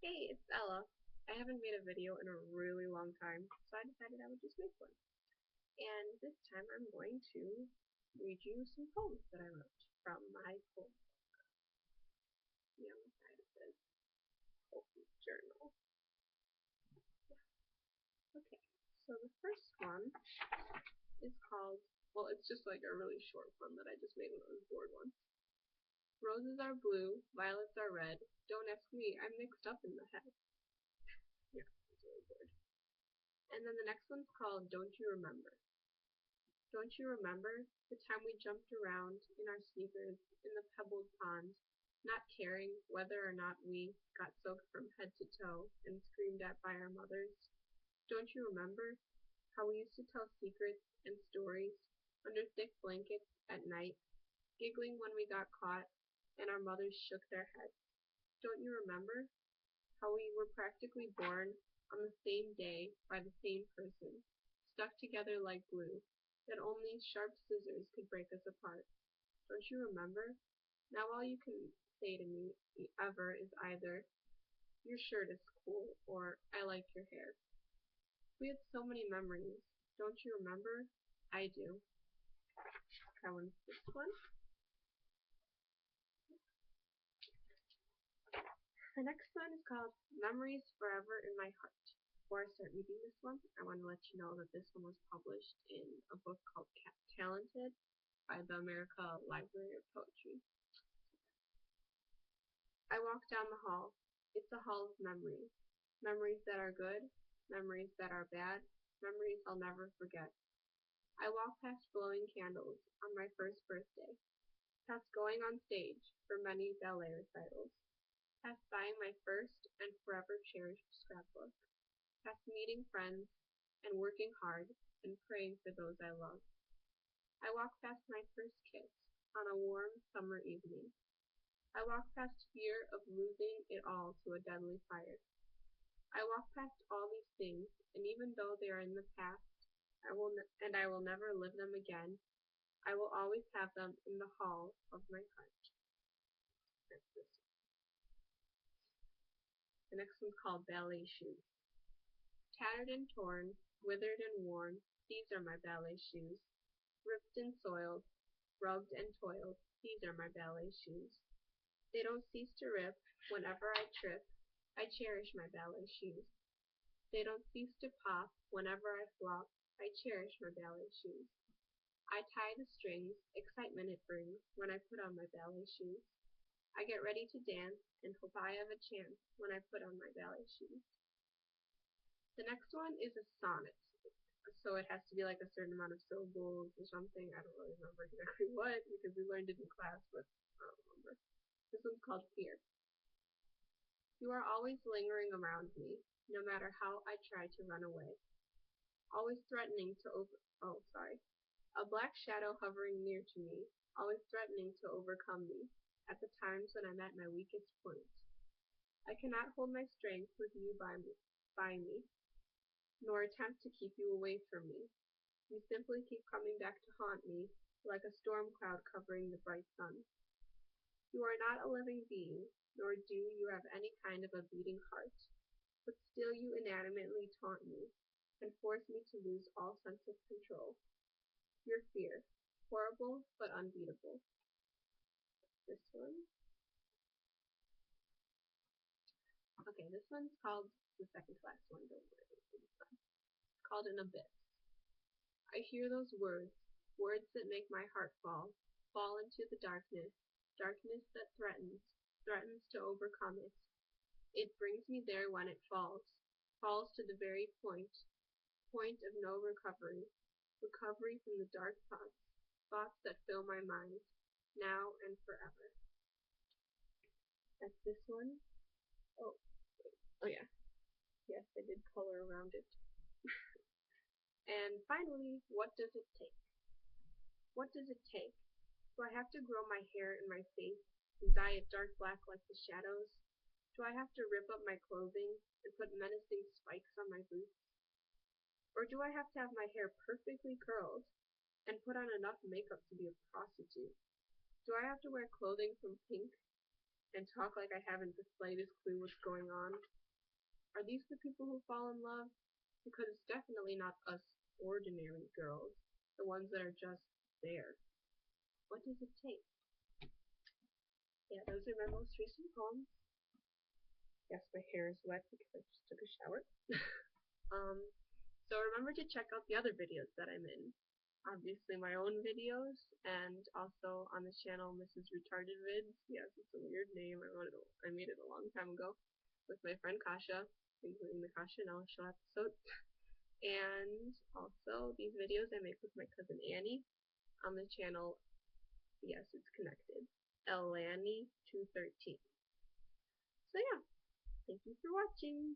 Hey, it's Ella. I haven't made a video in a really long time, so I decided I would just make one. And this time I'm going to read you some poems that I wrote from my poem. On the side it says Poem Journal. Okay, so the first one is called, well, it's just like a really short one that I just made when I was bored once. Roses are blue, violets are red. Don't ask me, I'm mixed up in the head. Yeah, it's really bored. And then the next one's called Don't You Remember? Don't you remember the time we jumped around in our sneakers in the pebbled pond, not caring whether or not we got soaked from head to toe and screamed at by our mothers? Don't you remember how we used to tell secrets and stories under thick blankets at night, giggling when we got caught and our mothers shook their heads? Don't you remember how we were practically born on the same day by the same person, stuck together like glue, that only sharp scissors could break us apart? Don't you remember? Now all you can say to me ever is either, your shirt is cool, or I like your hair. We had so many memories. Don't you remember? I do. That one's this one. The next one is called Memories Forever in My Heart. Before I start reading this one, I want to let you know that this one was published in a book called Talented by the American Library of Poetry. I walk down the hall. It's a hall of memories. Memories that are good, memories that are bad, memories I'll never forget. I walk past glowing candles on my first birthday, past going on stage for many ballet recitals, past buying my first and forever cherished scrapbook, past meeting friends and working hard and praying for those I love. I walk past my first kiss on a warm summer evening. I walk past fear of losing it all to a deadly fire. I walk past all these things, and even though they are in the past, I will never live them again, I will always have them in the hall of my heart. That's this one. The next one's called Ballet Shoes. Tattered and torn, withered and worn, these are my ballet shoes. Ripped and soiled, rubbed and toiled, these are my ballet shoes. They don't cease to rip whenever I trip. I cherish my ballet shoes. They don't cease to pop whenever I flop. I cherish my ballet shoes. I tie the strings, excitement it brings when I put on my ballet shoes. I get ready to dance and hope I have a chance when I put on my ballet shoes. The next one is a sonnet, so it has to be like a certain amount of syllables or something. I don't really remember exactly what because we learned it in class, but I don't remember. This one's called Fear. You are always lingering around me, no matter how I try to run away. Always threatening to a black shadow hovering near to me, always threatening to overcome me at the times when I'm at my weakest point. I cannot hold my strength with you by me, nor attempt to keep you away from me. You simply keep coming back to haunt me like a storm cloud covering the bright sun. You are not a living being, nor do you have any kind of a beating heart, but still you inanimmately taunt me and force me to lose all sense of control. Your fear, horrible but unbeatable. This one. Okay, this one's called the second to last one, don't worry. It's called An Abyss. I hear those words, words that make my heart fall into the darkness, darkness that threatens to overcome it. It brings me there when it falls to the very point of no recovery from the dark thoughts that fill my mind, now and forever. That's this one. Oh, oh yeah. Yes, I did color around it. And finally, what does it take? What does it take? Do I have to grow my hair and my face and dye it dark black like the shadows? Do I have to rip up my clothing and put menacing spikes on my boots? Or do I have to have my hair perfectly curled and put on enough makeup to be a prostitute? Do I have to wear clothing from Pink and talk like I haven't the slightest clue what's going on? Are these the people who fall in love? Because it's definitely not us ordinary girls, the ones that are just there. What does it take? Yeah, those are my most recent poems. Yes, my hair is wet because I just took a shower. So remember to check out the other videos that I'm in. Obviously my own videos, and also on the channel Mrs. Retarded Vids. Yes, it's a weird name. I made it a long time ago with my friend Kasha, including the Kasha Now Show episode. And also these videos I make with my cousin Annie on the channel, yes, it's connected, Elani213. So yeah, thank you for watching.